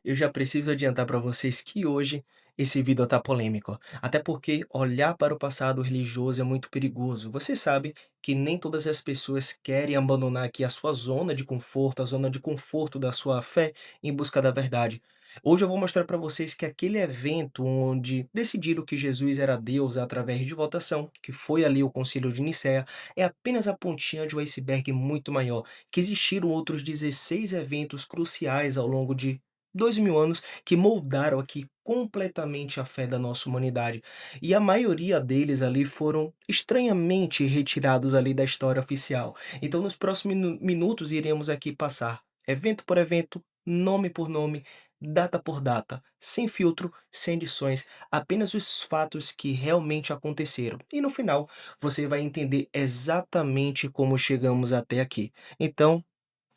Eu já preciso adiantar para vocês que hoje esse vídeo tá polêmico, até porque olhar para o passado religioso é muito perigoso. Você sabe que nem todas as pessoas querem abandonar aqui a sua zona de conforto, a zona de conforto da sua fé em busca da verdade. Hoje eu vou mostrar para vocês que aquele evento onde decidiram que Jesus era Deus através de votação, que foi ali o Concílio de Nicéia, é apenas a pontinha de um iceberg muito maior, que existiram outros 16 eventos cruciais ao longo de 2000 anos que moldaram aqui completamente a fé da nossa humanidade. E a maioria deles ali foram estranhamente retirados ali da história oficial. Então nos próximos minutos iremos aqui passar evento por evento, nome por nome, data por data, sem filtro, sem edições, apenas os fatos que realmente aconteceram. E no final você vai entender exatamente como chegamos até aqui. Então,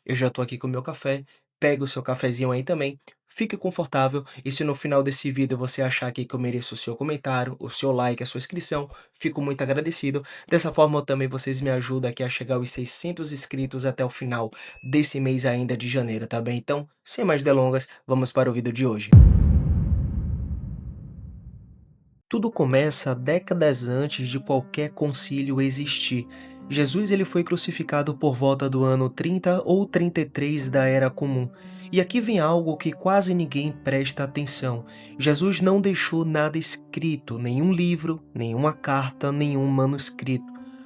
eu já tô aqui com o meu café, pega o seu cafezinho aí também, fique confortável e se no final desse vídeo você achar aqui que eu mereço o seu comentário, o seu like, a sua inscrição, fico muito agradecido. Dessa forma também vocês me ajudam aqui a chegar aos 600 inscritos até o final desse mês ainda de janeiro, tá bem? Então, sem mais delongas, vamos para o vídeo de hoje. Tudo começa décadas antes de qualquer concílio existir. Jesus ele foi crucificado por volta do ano 30 ou 33 da Era Comum. E aqui vem algo que quase ninguém presta atenção. Jesus não deixou nada escrito, nenhum livro, nenhuma carta, nenhum manuscrito.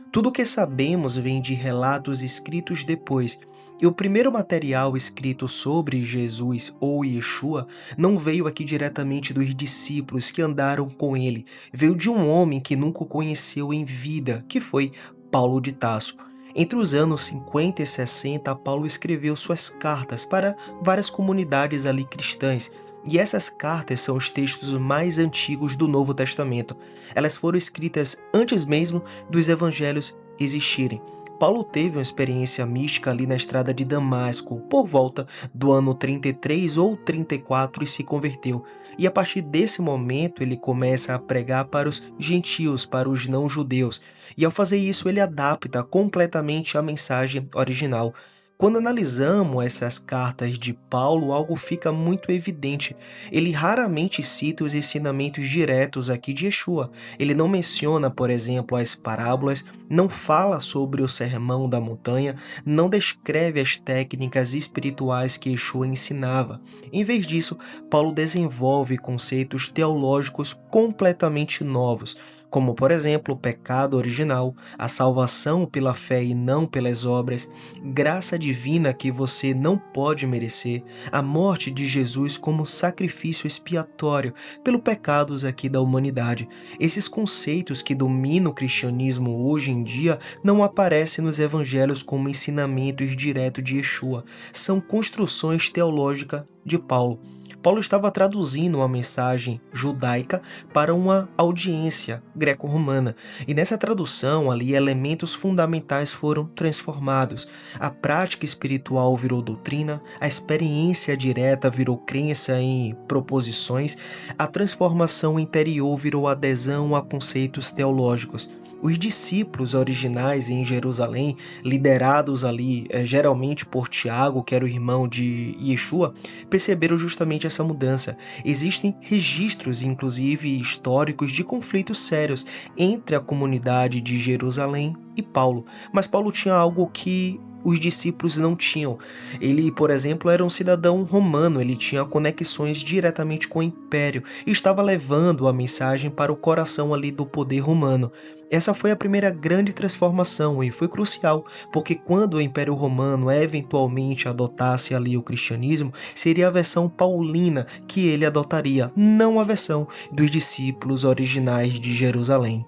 Tudo o que sabemos vem de relatos escritos depois. E o primeiro material escrito sobre Jesus ou Yeshua não veio aqui diretamente dos discípulos que andaram com ele, veio de um homem que nunca o conheceu em vida, que foi Paulo de Tarso. Entre os anos 50 e 60, Paulo escreveu suas cartas para várias comunidades ali cristãs, e essas cartas são os textos mais antigos do Novo Testamento. Elas foram escritas antes mesmo dos evangelhos existirem. Paulo teve uma experiência mística ali na estrada de Damasco, por volta do ano 33 ou 34 e se converteu. E a partir desse momento ele começa a pregar para os gentios, para os não-judeus. E ao fazer isso ele adapta completamente a mensagem original. Quando analisamos essas cartas de Paulo, algo fica muito evidente. Ele raramente cita os ensinamentos diretos aqui de Yeshua. Ele não menciona, por exemplo, as parábolas, não fala sobre o sermão da montanha, não descreve as técnicas espirituais que Yeshua ensinava. Em vez disso, Paulo desenvolve conceitos teológicos completamente novos, como por exemplo o pecado original, a salvação pela fé e não pelas obras, graça divina que você não pode merecer, a morte de Jesus como sacrifício expiatório pelos pecados aqui da humanidade. Esses conceitos que dominam o cristianismo hoje em dia não aparecem nos evangelhos como ensinamentos diretos de Yeshua, são construções teológicas de Paulo. Paulo estava traduzindo uma mensagem judaica para uma audiência greco-romana, e nessa tradução ali elementos fundamentais foram transformados. A prática espiritual virou doutrina, a experiência direta virou crença em proposições, a transformação interior virou adesão a conceitos teológicos. Os discípulos originais em Jerusalém, liderados ali geralmente por Tiago, que era o irmão de Yeshua, perceberam justamente essa mudança. Existem registros, inclusive históricos, de conflitos sérios entre a comunidade de Jerusalém e Paulo, mas Paulo tinha algo que os discípulos não tinham. Ele, por exemplo, era um cidadão romano, ele tinha conexões diretamente com o império e estava levando a mensagem para o coração ali do poder romano. Essa foi a primeira grande transformação e foi crucial, porque quando o Império Romano eventualmente adotasse ali o cristianismo, seria a versão paulina que ele adotaria, não a versão dos discípulos originais de Jerusalém.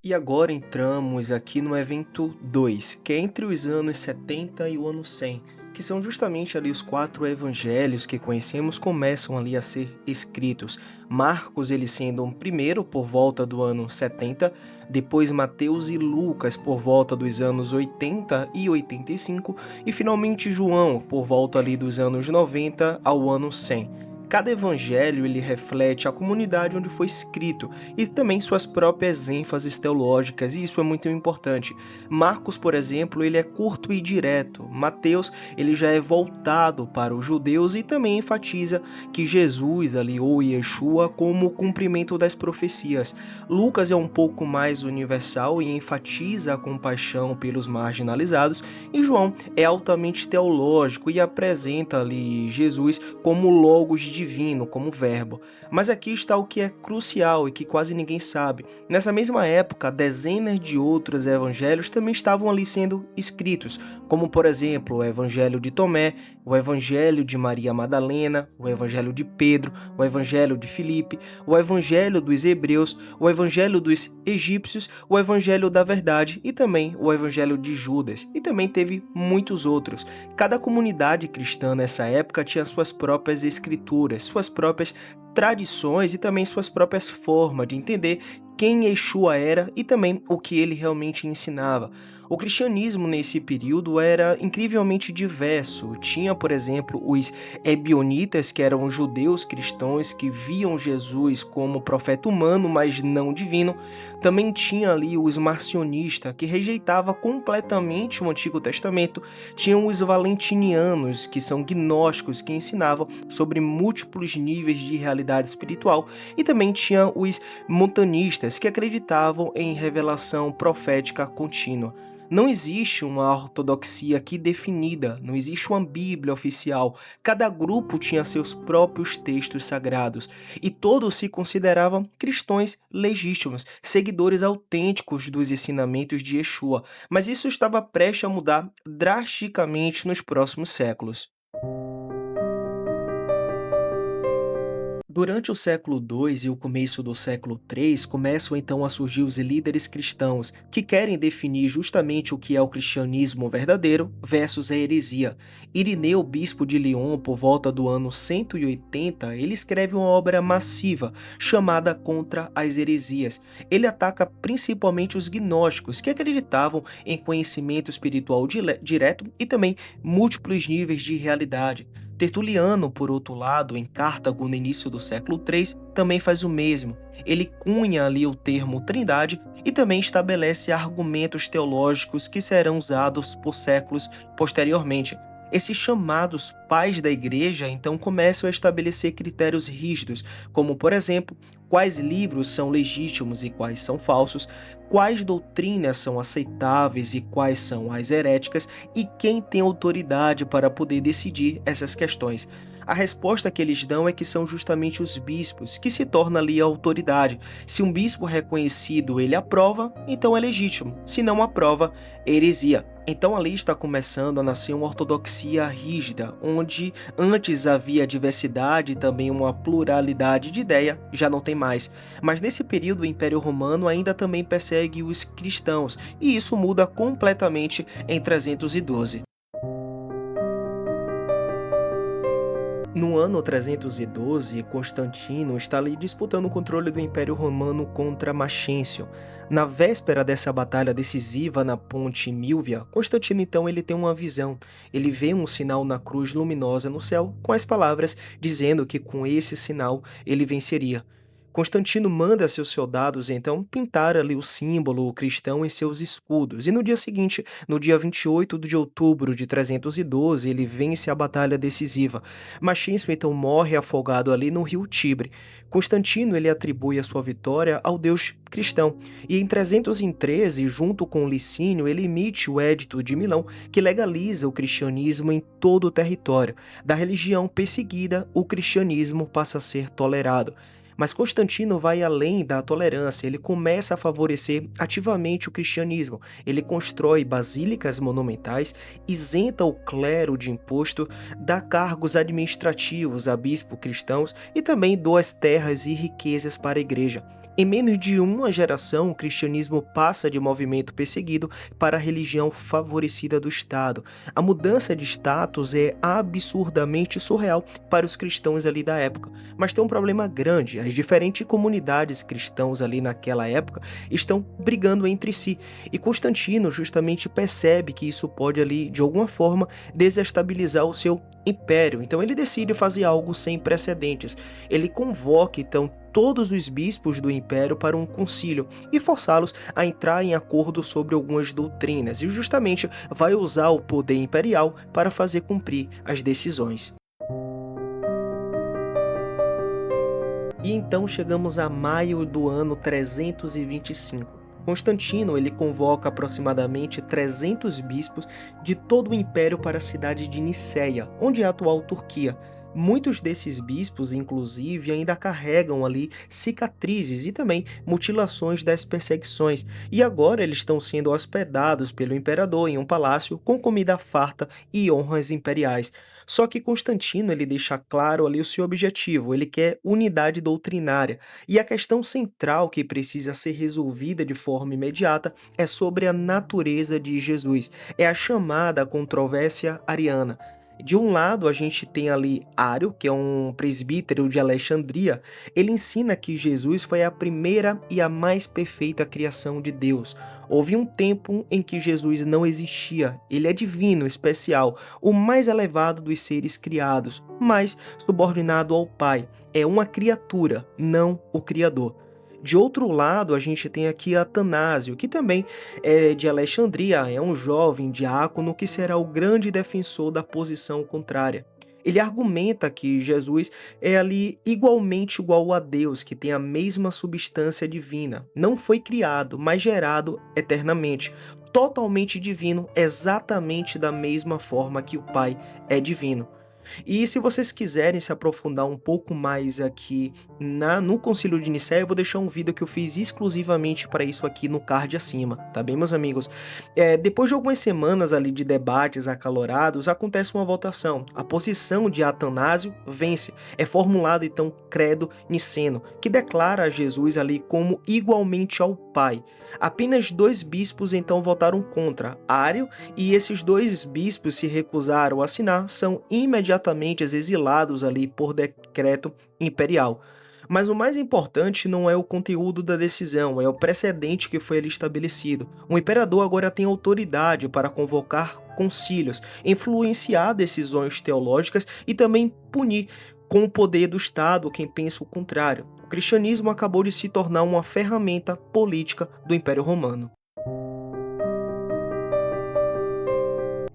E agora entramos aqui no evento 2, que é entre os anos 70 e o ano 100, que são justamente ali os 4 evangelhos que conhecemos começam ali a ser escritos. Marcos ele sendo o primeiro por volta do ano 70, depois Mateus e Lucas por volta dos anos 80 e 85 e finalmente João por volta ali dos anos 90 ao ano 100. Cada evangelho ele reflete a comunidade onde foi escrito e também suas próprias ênfases teológicas, e isso é muito importante. Marcos, por exemplo, ele é curto e direto. Mateus, ele já é voltado para os judeus e também enfatiza que Jesus ali, ou Yeshua, como o cumprimento das profecias. Lucas é um pouco mais universal e enfatiza a compaixão pelos marginalizados, e João é altamente teológico e apresenta ali Jesus como logos divino, como verbo. Mas aqui está o que é crucial e que quase ninguém sabe. Nessa mesma época, dezenas de outros evangelhos também estavam ali sendo escritos, como por exemplo o Evangelho de Tomé, o Evangelho de Maria Madalena, o Evangelho de Pedro, o Evangelho de Filipe, o Evangelho dos Hebreus, o Evangelho dos Egípcios, o Evangelho da Verdade e também o Evangelho de Judas. E também teve muitos outros. Cada comunidade cristã nessa época tinha suas próprias escrituras, suas próprias tradições e também suas próprias formas de entender quem Yeshua era e também o que ele realmente ensinava. O cristianismo nesse período era incrivelmente diverso. Tinha, por exemplo, os ebionitas, que eram judeus cristãos que viam Jesus como profeta humano, mas não divino. Também tinha ali os marcionistas, que rejeitava completamente o Antigo Testamento. Tinham os valentinianos, que são gnósticos, que ensinavam sobre múltiplos níveis de realidade espiritual. E também tinha os montanistas, que acreditavam em revelação profética contínua. Não existe uma ortodoxia aqui definida, não existe uma Bíblia oficial. Cada grupo tinha seus próprios textos sagrados e todos se consideravam cristãos legítimos, seguidores autênticos dos ensinamentos de Yeshua. Mas isso estava prestes a mudar drasticamente nos próximos séculos. Durante o século II e o começo do século III, começam então a surgir os líderes cristãos, que querem definir justamente o que é o cristianismo verdadeiro versus a heresia. Irineu, bispo de Lyon, por volta do ano 180, ele escreve uma obra massiva, chamada Contra as Heresias. Ele ataca principalmente os gnósticos, que acreditavam em conhecimento espiritual direto e também múltiplos níveis de realidade. Tertuliano, por outro lado, em Cartago, no início do século III, também faz o mesmo. Ele cunha ali o termo trindade e também estabelece argumentos teológicos que serão usados por séculos posteriormente. Esses chamados pais da igreja então começam a estabelecer critérios rígidos, como por exemplo, quais livros são legítimos e quais são falsos, quais doutrinas são aceitáveis e quais são as heréticas e quem tem autoridade para poder decidir essas questões. A resposta que eles dão é que são justamente os bispos, que se torna ali a autoridade. Se um bispo reconhecido ele aprova, então é legítimo. Se não aprova, é heresia. Então ali está começando a nascer uma ortodoxia rígida, onde antes havia diversidade e também uma pluralidade de ideia, já não tem mais. Mas nesse período o Império Romano ainda também persegue os cristãos, e isso muda completamente em 312. No ano 312, Constantino está ali disputando o controle do Império Romano contra Maxêncio. Na véspera dessa batalha decisiva na ponte Milvia, Constantino então ele tem uma visão. Ele vê um sinal na cruz luminosa no céu, com as palavras dizendo que com esse sinal ele venceria. Constantino manda seus soldados então pintar ali o símbolo cristão em seus escudos, e no dia seguinte, no dia 28 de outubro de 312, ele vence a batalha decisiva. Maxêncio então morre afogado ali no rio Tibre. Constantino ele atribui a sua vitória ao deus cristão, e em 313, junto com Licínio, ele emite o Edito de Milão, que legaliza o cristianismo em todo o território. Da religião perseguida, o cristianismo passa a ser tolerado. Mas Constantino vai além da tolerância, ele começa a favorecer ativamente o cristianismo. Ele constrói basílicas monumentais, isenta o clero de imposto, dá cargos administrativos a bispos cristãos e também doa as terras e riquezas para a igreja. Em menos de uma geração, o cristianismo passa de movimento perseguido para a religião favorecida do Estado. A mudança de status é absurdamente surreal para os cristãos ali da época. Mas tem um problema grande, a As diferentes comunidades cristãs ali naquela época estão brigando entre si. E Constantino justamente percebe que isso pode ali, de alguma forma, desestabilizar o seu império. Então ele decide fazer algo sem precedentes. Ele convoca então todos os bispos do império para um concílio e forçá-los a entrar em acordo sobre algumas doutrinas, e justamente vai usar o poder imperial para fazer cumprir as decisões. E então chegamos a maio do ano 325. Constantino ele convoca aproximadamente 300 bispos de todo o império para a cidade de Niceia, onde é a atual Turquia. Muitos desses bispos, inclusive, ainda carregam ali cicatrizes e também mutilações das perseguições, e agora eles estão sendo hospedados pelo imperador em um palácio com comida farta e honras imperiais. Só que Constantino ele deixa claro ali o seu objetivo, ele quer unidade doutrinária, e a questão central que precisa ser resolvida de forma imediata é sobre a natureza de Jesus, é a chamada controvérsia ariana. De um lado, a gente tem ali Ário, que é um presbítero de Alexandria. Ele ensina que Jesus foi a primeira e a mais perfeita criação de Deus. Houve um tempo em que Jesus não existia. Ele é divino, especial, o mais elevado dos seres criados, mas subordinado ao Pai. É uma criatura, não o Criador. De outro lado, a gente tem aqui Atanásio, que também é de Alexandria, é um jovem diácono que será o grande defensor da posição contrária. Ele argumenta que Jesus é ali igualmente igual a Deus, que tem a mesma substância divina. Não foi criado, mas gerado eternamente. Totalmente divino, exatamente da mesma forma que o Pai é divino. E se vocês quiserem se aprofundar um pouco mais aqui no Concílio de Nicéia, eu vou deixar um vídeo que eu fiz exclusivamente para isso aqui no card acima, tá bem, meus amigos? Depois de algumas semanas ali de debates acalorados, acontece uma votação. A posição de Atanásio vence. É formulado então credo niceno, que declara a Jesus ali como igualmente ao Pai. Apenas 2 bispos então votaram contra, Ário, e esses 2 bispos se recusaram a assinar, são imediatamente exilados ali por decreto imperial. Mas o mais importante não é o conteúdo da decisão, é o precedente que foi ali estabelecido. O imperador agora tem autoridade para convocar concílios, influenciar decisões teológicas e também punir com o poder do Estado quem pensa o contrário. O cristianismo acabou de se tornar uma ferramenta política do Império Romano.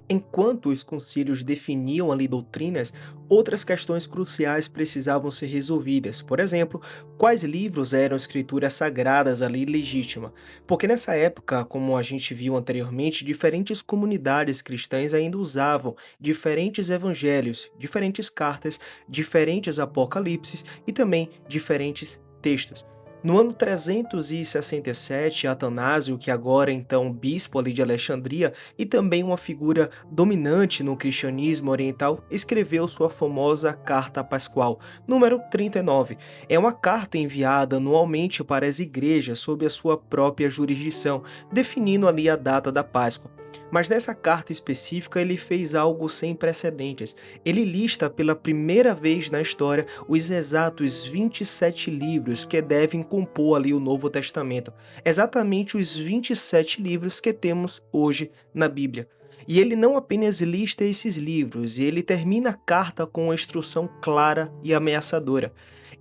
Enquanto os concílios definiam ali doutrinas, outras questões cruciais precisavam ser resolvidas. Por exemplo, quais livros eram escrituras sagradas ali legítima? Porque nessa época, como a gente viu anteriormente, diferentes comunidades cristãs ainda usavam diferentes evangelhos, diferentes cartas, diferentes apocalipses e também diferentes textos. No ano 367, Atanásio, que agora é então bispo ali de Alexandria e também uma figura dominante no cristianismo oriental, escreveu sua famosa Carta Pascual, número 39. É uma carta enviada anualmente para as igrejas sob a sua própria jurisdição, definindo ali a data da Páscoa. Mas nessa carta específica ele fez algo sem precedentes. Ele lista pela primeira vez na história os exatos 27 livros que devem compor ali o Novo Testamento. Exatamente os 27 livros que temos hoje na Bíblia. E ele não apenas lista esses livros, ele termina a carta com uma instrução clara e ameaçadora.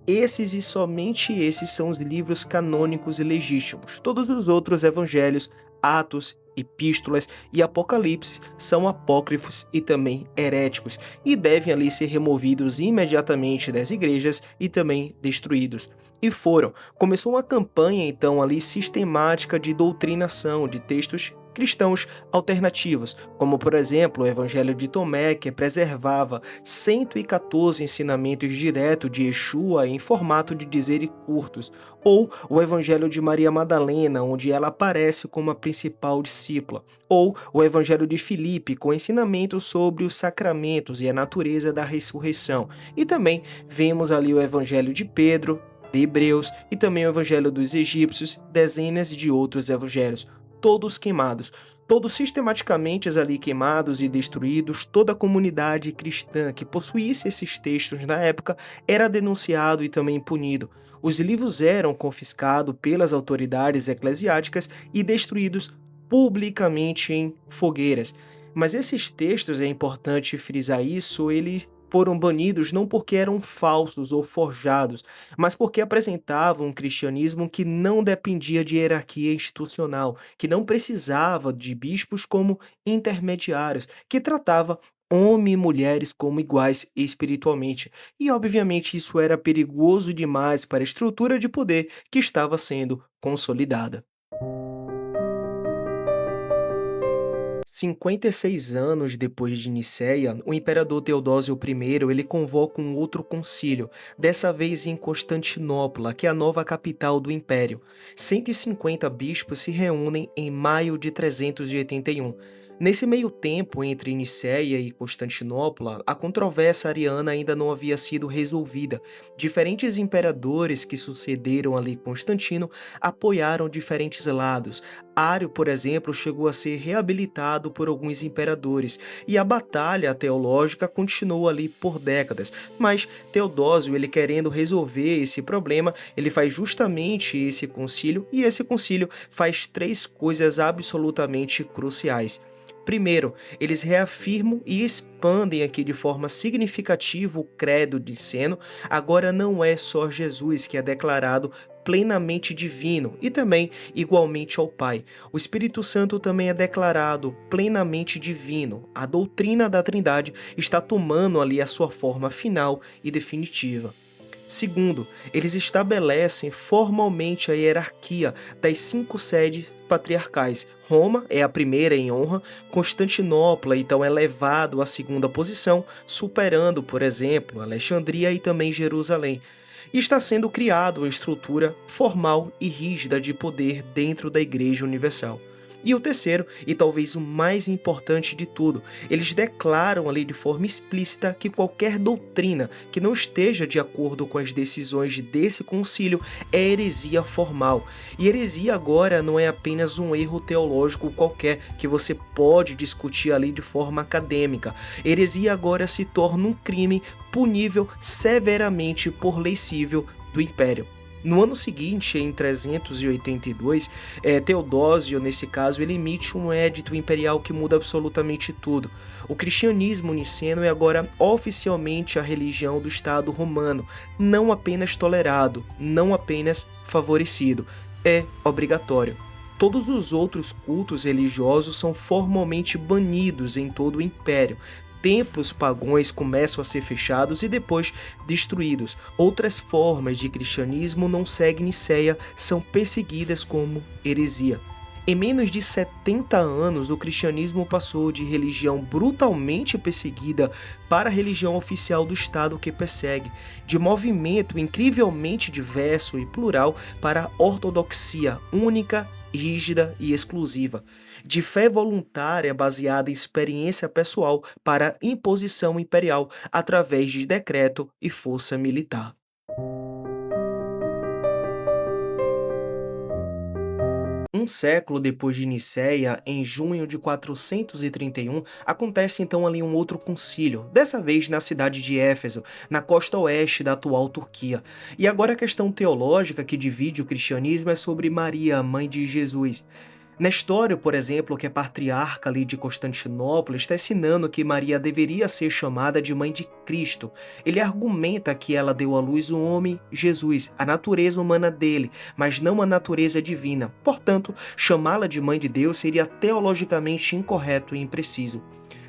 Esses e somente esses são os livros canônicos e legítimos. Todos os outros evangelhos, Atos, Epístolas e Apocalipse são apócrifos e também heréticos e devem ali ser removidos imediatamente das igrejas e também destruídos. E foram. Começou uma campanha então ali sistemática de doutrinação de textos cristãos alternativos, como por exemplo o Evangelho de Tomé, que preservava 114 ensinamentos diretos de Yeshua em formato de dizeres curtos, ou o Evangelho de Maria Madalena, onde ela aparece como a principal discípula, ou o Evangelho de Filipe, com ensinamentos sobre os sacramentos e a natureza da ressurreição. E também vemos ali o Evangelho de Pedro, de Hebreus e também o Evangelho dos Egípcios, dezenas de outros evangelhos, todos queimados, todos sistematicamente ali queimados e destruídos. Toda a comunidade cristã que possuísse esses textos na época era denunciado e também punido. Os livros eram confiscados pelas autoridades eclesiásticas e destruídos publicamente em fogueiras. Mas esses textos, é importante frisar isso, eles foram banidos não porque eram falsos ou forjados, mas porque apresentavam um cristianismo que não dependia de hierarquia institucional, que não precisava de bispos como intermediários, que tratava homens e mulheres como iguais espiritualmente. E obviamente isso era perigoso demais para a estrutura de poder que estava sendo consolidada. 56 anos depois de Nicéia, o imperador Teodósio I ele convoca um outro concílio, dessa vez em Constantinopla, que é a nova capital do império. 150 bispos se reúnem em maio de 381. Nesse meio tempo entre Nicéia e Constantinopla, a controvérsia ariana ainda não havia sido resolvida. Diferentes imperadores que sucederam ali Constantino apoiaram diferentes lados. Ário, por exemplo, chegou a ser reabilitado por alguns imperadores, e a batalha teológica continuou ali por décadas. Mas Teodósio, ele querendo resolver esse problema, ele faz justamente esse concílio, e esse concílio faz três coisas absolutamente cruciais. Primeiro, eles reafirmam e expandem aqui de forma significativa o credo niceno. Agora não é só Jesus que é declarado plenamente divino e também igualmente ao Pai. O Espírito Santo também é declarado plenamente divino. A doutrina da Trindade está tomando ali a sua forma final e definitiva. Segundo, eles estabelecem formalmente a hierarquia das 5 sedes patriarcais. Roma é a primeira em honra, Constantinopla então é levado à segunda posição, superando, por exemplo, Alexandria e também Jerusalém. E está sendo criada uma estrutura formal e rígida de poder dentro da Igreja Universal. E o terceiro, e talvez o mais importante de tudo, eles declaram ali de forma explícita que qualquer doutrina que não esteja de acordo com as decisões desse concílio é heresia formal. E heresia agora não é apenas um erro teológico qualquer que você pode discutir ali de forma acadêmica. Heresia agora se torna um crime punível severamente por lei civil do Império. No ano seguinte, em 382, Teodósio, nesse caso, ele emite um édito imperial que muda absolutamente tudo. O cristianismo niceno é agora oficialmente a religião do Estado romano, não apenas tolerado, não apenas favorecido, é obrigatório. Todos os outros cultos religiosos são formalmente banidos em todo o império. Templos pagãos começam a ser fechados e depois destruídos. Outras formas de cristianismo não seguem Nicéia, são perseguidas como heresia. Em menos de 70 anos, o cristianismo passou de religião brutalmente perseguida para a religião oficial do Estado que persegue, de movimento incrivelmente diverso e plural para a ortodoxia única, rígida e exclusiva, de fé voluntária baseada em experiência pessoal para imposição imperial através de decreto e força militar. Um século depois de Nicéia, em junho de 431, acontece então ali um outro concílio, dessa vez na cidade de Éfeso, na costa oeste da atual Turquia. E agora a questão teológica que divide o cristianismo é sobre Maria, mãe de Jesus. Nestório, por exemplo, que é patriarca ali de Constantinopla, está ensinando que Maria deveria ser chamada de mãe de Cristo. Ele argumenta que ela deu à luz o homem Jesus, a natureza humana dele, mas não a natureza divina. Portanto, chamá-la de mãe de Deus seria teologicamente incorreto e impreciso.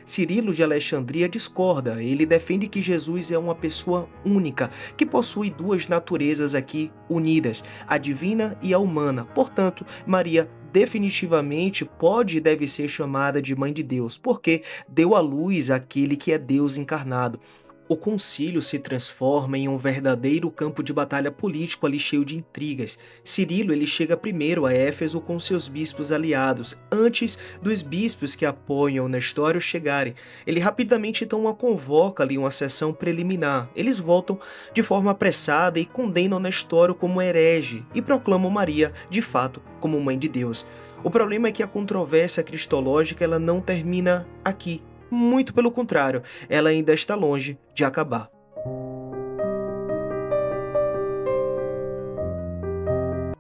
Cirilo de Alexandria discorda, ele defende que Jesus é uma pessoa única, que possui duas naturezas aqui unidas, a divina e a humana. Portanto, Maria definitivamente pode e deve ser chamada de Mãe de Deus, porque deu à luz aquele que é Deus encarnado. O concílio se transforma em um verdadeiro campo de batalha político ali cheio de intrigas. Cirilo ele chega primeiro a Éfeso com seus bispos aliados, antes dos bispos que apoiam Nestório chegarem. Ele rapidamente então a convoca ali uma sessão preliminar. Eles voltam de forma apressada e condenam Nestório como herege e proclamam Maria, de fato, como mãe de Deus. O problema é que a controvérsia cristológica ela não termina aqui. Muito pelo contrário, ela ainda está longe de acabar.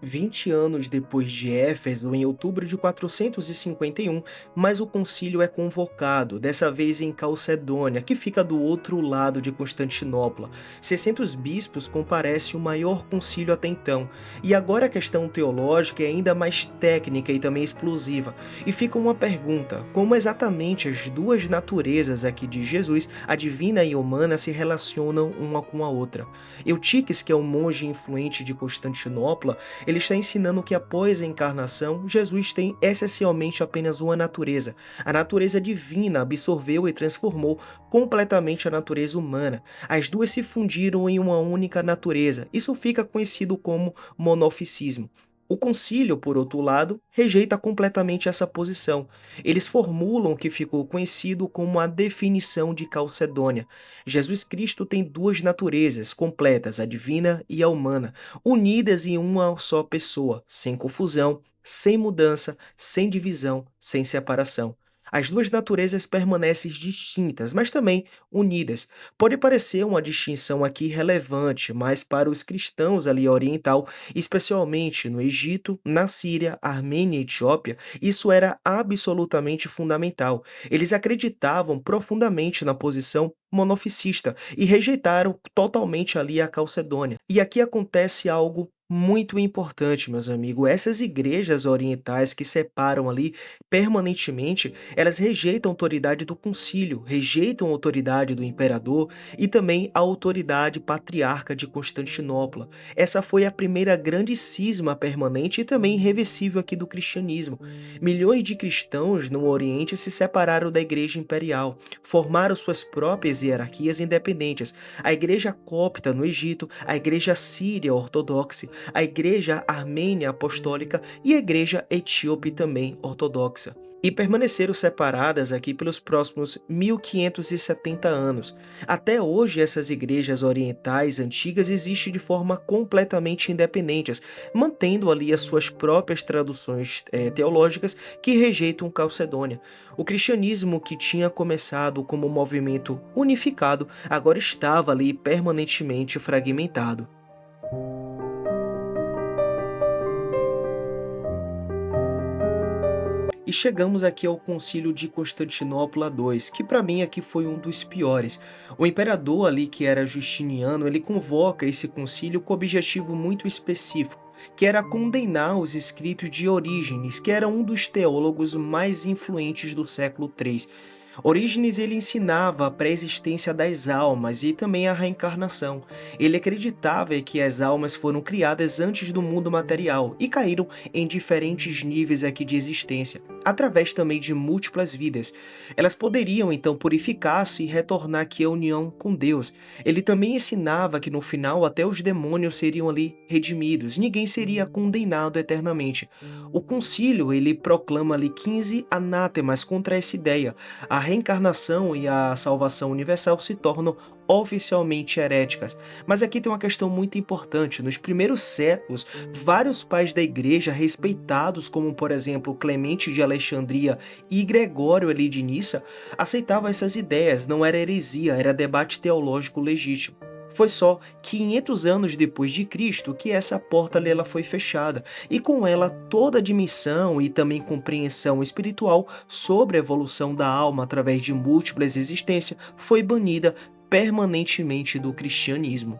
20 anos depois de Éfeso, em outubro de 451, mais o concílio é convocado, dessa vez em Calcedônia, que fica do outro lado de Constantinopla. 600 bispos comparecem o maior concílio até então, e agora a questão teológica é ainda mais técnica e também explosiva. E fica uma pergunta: como exatamente as duas naturezas aqui de Jesus, a divina e a humana, se relacionam uma com a outra? Eutiques, que é um monge influente de Constantinopla, ele está ensinando que após a encarnação, Jesus tem essencialmente apenas uma natureza. A natureza divina absorveu e transformou completamente a natureza humana. As duas se fundiram em uma única natureza. Isso fica conhecido como monofisismo. O concílio, por outro lado, rejeita completamente essa posição. Eles formulam o que ficou conhecido como a definição de Calcedônia. Jesus Cristo tem duas naturezas completas, a divina e a humana, unidas em uma só pessoa, sem confusão, sem mudança, sem divisão, sem separação. As duas naturezas permanecem distintas, mas também unidas. Pode parecer uma distinção aqui relevante, mas para os cristãos ali oriental, especialmente no Egito, na Síria, Armênia e Etiópia, isso era absolutamente fundamental. Eles acreditavam profundamente na posição monofisista e rejeitaram totalmente ali a Calcedônia. E aqui acontece algo muito importante, meus amigos. Essas igrejas orientais que separam ali permanentemente, elas rejeitam a autoridade do concílio, rejeitam a autoridade do imperador e também a autoridade patriarca de Constantinopla. Essa foi a primeira grande cisma permanente e também irreversível aqui do cristianismo. Milhões de cristãos no Oriente se separaram da igreja imperial, formaram suas próprias hierarquias independentes. A igreja copta no Egito, a igreja síria ortodoxa, a igreja armênia apostólica e a igreja etíope também ortodoxa. E permaneceram separadas aqui pelos próximos 1570 anos. Até hoje, essas igrejas orientais antigas existem de forma completamente independentes, mantendo ali as suas próprias traduções teológicas que rejeitam Calcedônia. O cristianismo, que tinha começado como um movimento unificado, agora estava ali permanentemente fragmentado. E chegamos aqui ao Concílio de Constantinopla II, que para mim aqui foi um dos piores. O imperador ali, que era Justiniano, ele convoca esse concílio com objetivo muito específico, que era condenar os escritos de Orígenes, que era um dos teólogos mais influentes do século III. Orígenes, ele ensinava a pré-existência das almas e também a reencarnação. Ele acreditava que as almas foram criadas antes do mundo material e caíram em diferentes níveis aqui de existência, através também de múltiplas vidas. Elas poderiam então purificar-se e retornar aqui à união com Deus. Ele também ensinava que no final até os demônios seriam ali redimidos, ninguém seria condenado eternamente. O concílio, ele proclama ali 15 anátemas contra essa ideia. A reencarnação e a salvação universal se tornam oficialmente heréticas. Mas aqui tem uma questão muito importante. Nos primeiros séculos, vários pais da igreja respeitados, como por exemplo Clemente de Alexandria e Gregório ali de Nissa, aceitavam essas ideias. Não era heresia, era debate teológico legítimo. Foi só 500 anos depois de Cristo que essa porta ali ela foi fechada, e com ela toda a admissão e também compreensão espiritual sobre a evolução da alma através de múltiplas existências foi banida permanentemente do cristianismo.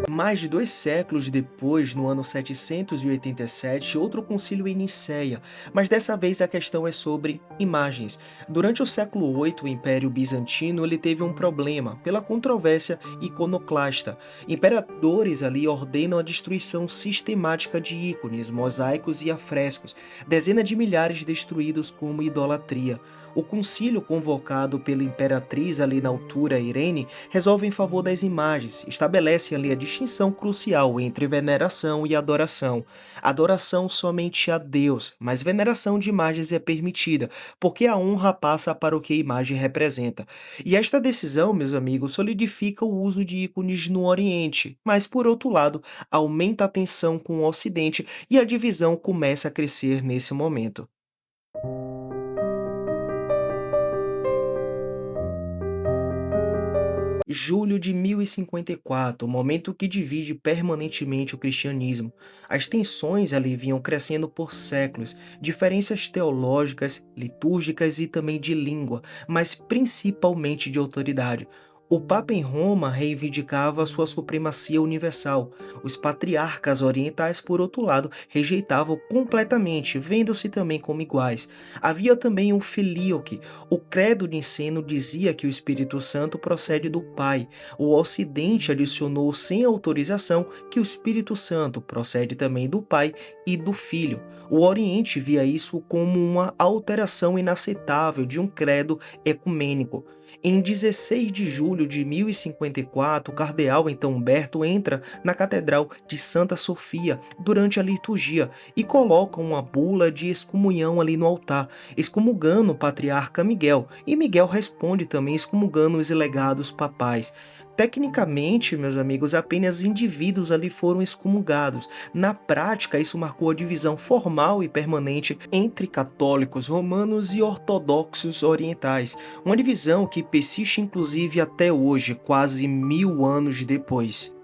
Mais de 2 séculos depois, no ano 787, outro concílio em Nicéia, mas dessa vez a questão é sobre imagens. Durante o século VIII, o Império Bizantino ele teve um problema pela controvérsia iconoclasta. Imperadores ali ordenam a destruição sistemática de ícones, mosaicos e afrescos, dezenas de milhares destruídos como idolatria. O concílio convocado pela imperatriz ali na altura, Irene, resolve em favor das imagens, estabelece ali a distinção crucial entre veneração e adoração. Adoração somente a Deus, mas veneração de imagens é permitida, porque a honra passa para o que a imagem representa. E esta decisão, meus amigos, solidifica o uso de ícones no Oriente, mas por outro lado, aumenta a tensão com o Ocidente e a divisão começa a crescer nesse momento. Julho de 1054, o momento que divide permanentemente o cristianismo. As tensões ali vinham crescendo por séculos, diferenças teológicas, litúrgicas e também de língua, mas principalmente de autoridade. O Papa em Roma reivindicava sua supremacia universal. Os patriarcas orientais, por outro lado, rejeitavam completamente, vendo-se também como iguais. Havia também um filioque. O credo niceno dizia que o Espírito Santo procede do Pai. O Ocidente adicionou sem autorização que o Espírito Santo procede também do Pai e do Filho. O Oriente via isso como uma alteração inaceitável de um credo ecumênico. Em 16 de julho de 1054, o cardeal então Humberto entra na Catedral de Santa Sofia durante a liturgia e coloca uma bula de excomunhão ali no altar, excomungando o patriarca Miguel, e Miguel responde também excomungando os legados papais. Tecnicamente, meus amigos, apenas indivíduos ali foram excomungados. Na prática, isso marcou a divisão formal e permanente entre católicos romanos e ortodoxos orientais, uma divisão que persiste inclusive até hoje, quase 1000 anos depois.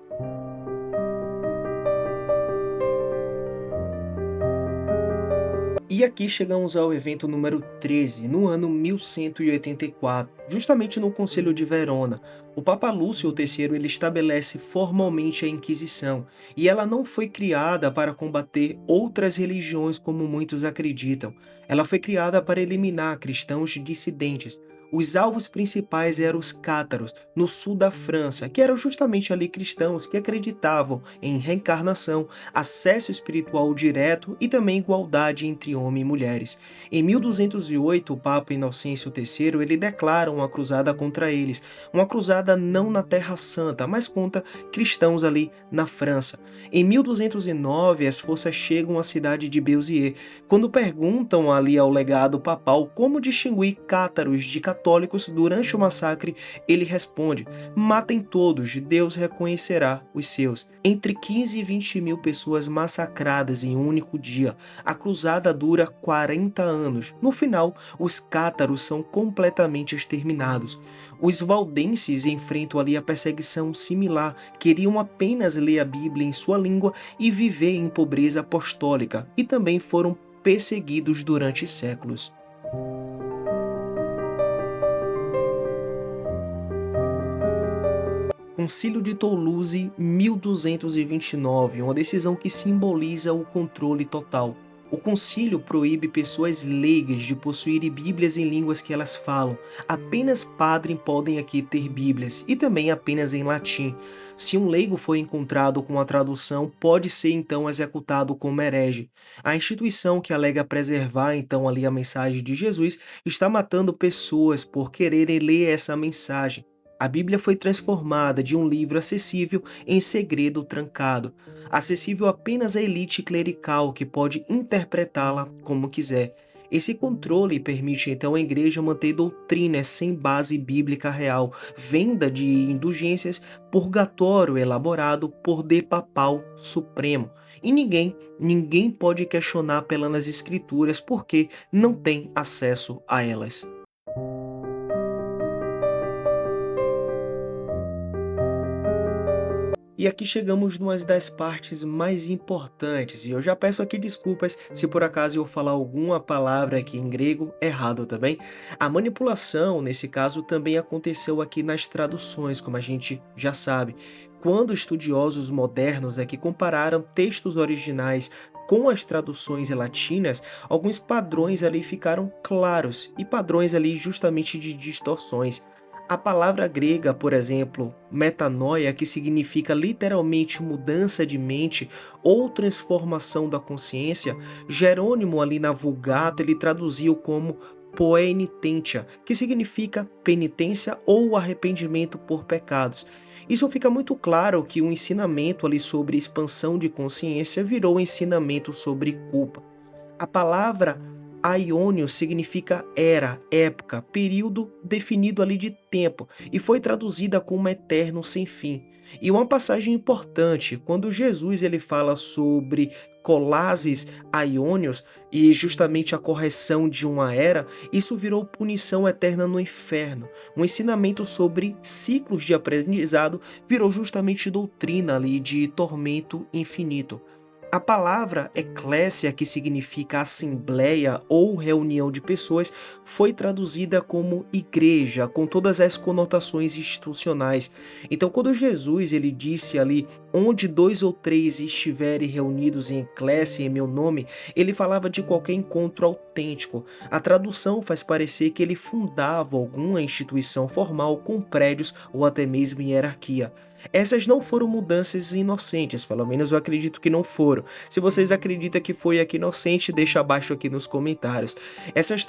E aqui chegamos ao evento número 13, no ano 1184, justamente no Concílio de Verona. O Papa Lúcio III ele estabelece formalmente a Inquisição, e ela não foi criada para combater outras religiões como muitos acreditam. Ela foi criada para eliminar cristãos dissidentes. Os alvos principais eram os cátaros, no sul da França, que eram justamente ali cristãos que acreditavam em reencarnação, acesso espiritual direto e também igualdade entre homens e mulheres. Em 1208, o Papa Inocêncio III ele declara uma cruzada contra eles, uma cruzada não na Terra Santa, mas contra cristãos ali na França. Em 1209, as forças chegam à cidade de Béziers. Quando perguntam ali ao legado papal como distinguir cátaros de católicos durante o massacre, ele responde: matem todos, Deus reconhecerá os seus. Entre 15 e 20 mil pessoas massacradas em um único dia. A cruzada dura 40 anos. No final, os cátaros são completamente exterminados. Os valdenses enfrentam ali a perseguição similar, queriam apenas ler a Bíblia em sua língua e viver em pobreza apostólica, e também foram perseguidos durante séculos. Concílio de Toulouse, 1229, uma decisão que simboliza o controle total. O concílio proíbe pessoas leigas de possuírem bíblias em línguas que elas falam. Apenas padres podem aqui ter bíblias, e também apenas em latim. Se um leigo for encontrado com a tradução, pode ser então executado como herege. A instituição que alega preservar então ali a mensagem de Jesus está matando pessoas por quererem ler essa mensagem. A Bíblia foi transformada de um livro acessível em segredo trancado, acessível apenas à elite clerical que pode interpretá-la como quiser. Esse controle permite então à igreja manter doutrinas sem base bíblica real, venda de indulgências, purgatório elaborado por de papal supremo. E ninguém pode questionar pelas escrituras porque não tem acesso a elas. E aqui chegamos numa das partes mais importantes, e eu já peço aqui desculpas se por acaso eu falar alguma palavra aqui em grego errado, tá bem? A manipulação, nesse caso, também aconteceu aqui nas traduções, como a gente já sabe. Quando estudiosos modernos aqui compararam textos originais com as traduções latinas, alguns padrões ali ficaram claros, e padrões ali justamente de distorções. A palavra grega, por exemplo, metanoia, que significa literalmente mudança de mente ou transformação da consciência, Jerônimo ali na Vulgata ele traduziu como poenitentia, que significa penitência ou arrependimento por pecados. Isso fica muito claro que o ensinamento ali sobre expansão de consciência virou ensinamento sobre culpa. A palavra aiônio significa era, época, período definido ali de tempo, e foi traduzida como eterno sem fim. E uma passagem importante, quando Jesus ele fala sobre colases aiônios e justamente a correção de uma era, isso virou punição eterna no inferno. Um ensinamento sobre ciclos de aprendizado virou justamente doutrina ali de tormento infinito. A palavra eclésia, que significa assembleia ou reunião de pessoas, foi traduzida como igreja, com todas as conotações institucionais. Então, quando Jesus ele disse ali, onde dois ou três estiverem reunidos em eclésia em meu nome, ele falava de qualquer encontro autêntico. A tradução faz parecer que ele fundava alguma instituição formal com prédios ou até mesmo em hierarquia. Essas não foram mudanças inocentes, pelo menos eu acredito que não foram. Se vocês acreditam que foi aqui inocente, deixa abaixo aqui nos comentários. Essas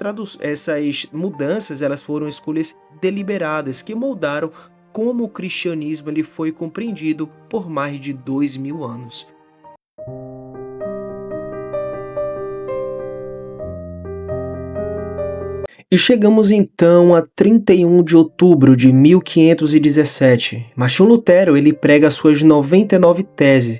mudanças, elas foram escolhas deliberadas que moldaram como o cristianismo ele foi compreendido por mais de 2000 anos. E chegamos então a 31 de outubro de 1517. Martinho Lutero ele prega suas 99 teses.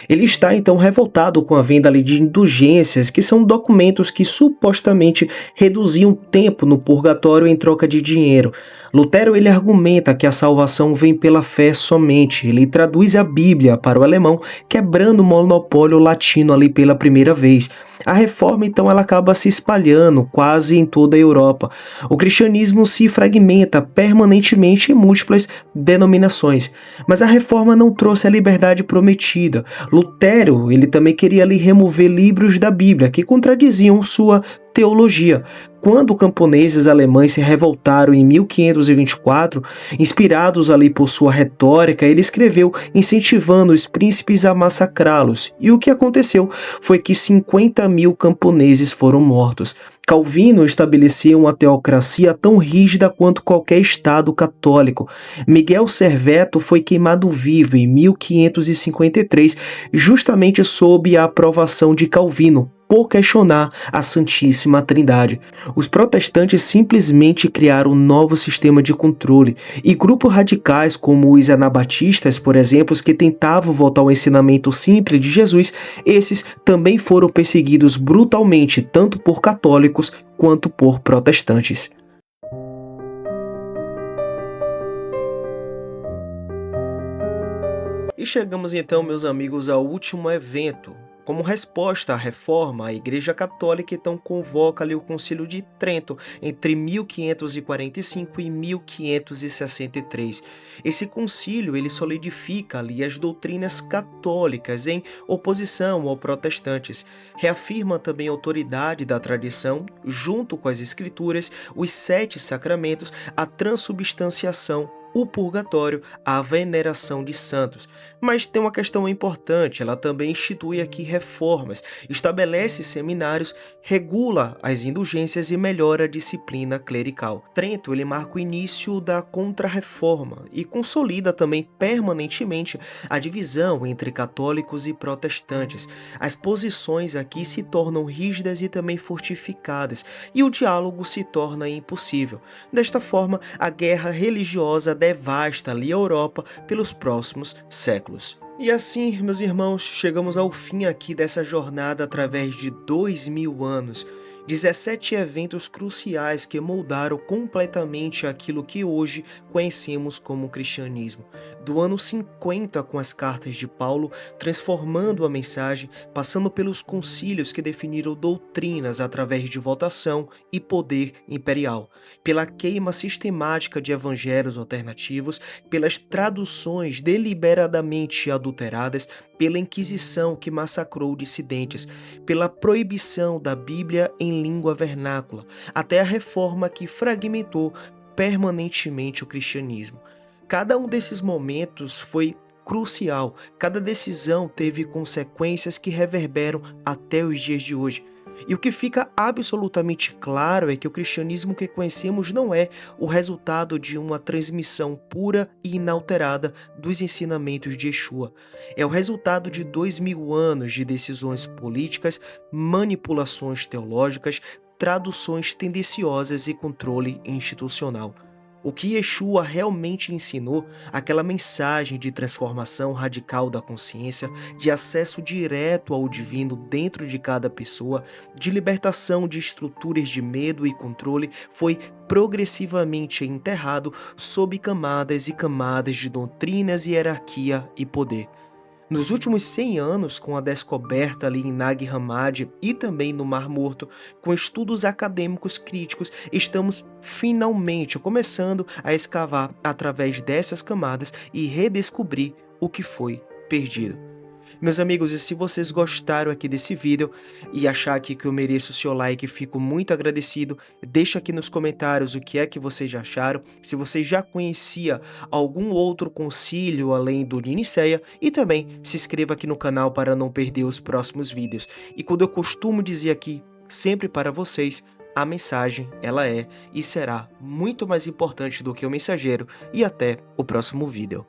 Ele está então revoltado com a venda ali de indulgências, que são documentos que supostamente reduziam tempo no purgatório em troca de dinheiro. Lutero ele argumenta que a salvação vem pela fé somente. Ele traduz a Bíblia para o alemão, quebrando o monopólio latino ali pela primeira vez. A reforma então ela acaba se espalhando quase em toda a Europa. O cristianismo se fragmenta permanentemente em múltiplas denominações, mas a reforma não trouxe a liberdade prometida. Lutero, ele também queria ali remover livros da Bíblia que contradiziam sua teologia. Quando camponeses alemães se revoltaram em 1524, inspirados ali por sua retórica, ele escreveu incentivando os príncipes a massacrá-los. E o que aconteceu foi que 50.000 camponeses foram mortos. Calvino estabelecia uma teocracia tão rígida quanto qualquer estado católico. Miguel Serveto foi queimado vivo em 1553, justamente sob a aprovação de Calvino, por questionar a Santíssima Trindade. Os protestantes simplesmente criaram um novo sistema de controle, e grupos radicais como os anabatistas, por exemplo, que tentavam voltar ao ensinamento simples de Jesus, esses também foram perseguidos brutalmente, tanto por católicos quanto por protestantes. E chegamos então, meus amigos, ao último evento. Como resposta à reforma, a Igreja Católica então convoca ali o Concílio de Trento entre 1545 e 1563. Esse concílio ele solidifica ali as doutrinas católicas em oposição aos protestantes. Reafirma também a autoridade da tradição, junto com as escrituras, os 7 sacramentos, a transubstanciação, o purgatório, a veneração de santos. Mas tem uma questão importante, ela também institui aqui reformas, estabelece seminários, regula as indulgências e melhora a disciplina clerical. Trento ele marca o início da Contra-Reforma e consolida também permanentemente a divisão entre católicos e protestantes. As posições aqui se tornam rígidas e também fortificadas, e o diálogo se torna impossível. Desta forma, a guerra religiosa devasta ali a Europa pelos próximos séculos. E assim, meus irmãos, chegamos ao fim aqui dessa jornada através de 2000 anos. 17 eventos cruciais que moldaram completamente aquilo que hoje conhecemos como cristianismo. Do ano 50 com as cartas de Paulo, transformando a mensagem, passando pelos concílios que definiram doutrinas através de votação e poder imperial, pela queima sistemática de evangelhos alternativos, pelas traduções deliberadamente adulteradas, pela Inquisição que massacrou dissidentes, pela proibição da Bíblia em língua vernácula, até a reforma que fragmentou permanentemente o cristianismo. Cada um desses momentos foi crucial, cada decisão teve consequências que reverberam até os dias de hoje. E o que fica absolutamente claro é que o cristianismo que conhecemos não é o resultado de uma transmissão pura e inalterada dos ensinamentos de Yeshua. É o resultado de 2000 anos de decisões políticas, manipulações teológicas, traduções tendenciosas e controle institucional. O que Yeshua realmente ensinou, aquela mensagem de transformação radical da consciência, de acesso direto ao divino dentro de cada pessoa, de libertação de estruturas de medo e controle, foi progressivamente enterrado sob camadas e camadas de doutrinas, hierarquia e poder. Nos últimos 100 anos, com a descoberta ali em Nag Hammadi e também no Mar Morto, com estudos acadêmicos críticos, estamos finalmente começando a escavar através dessas camadas e redescobrir o que foi perdido. Meus amigos, e se vocês gostaram aqui desse vídeo e achar aqui que eu mereço o seu like, fico muito agradecido. Deixa aqui nos comentários o que é que vocês já acharam, se você já conhecia algum outro concílio além do de Nicéia, e também se inscreva aqui no canal para não perder os próximos vídeos. E quando eu costumo dizer aqui, sempre para vocês, a mensagem ela é e será muito mais importante do que o mensageiro, e até o próximo vídeo.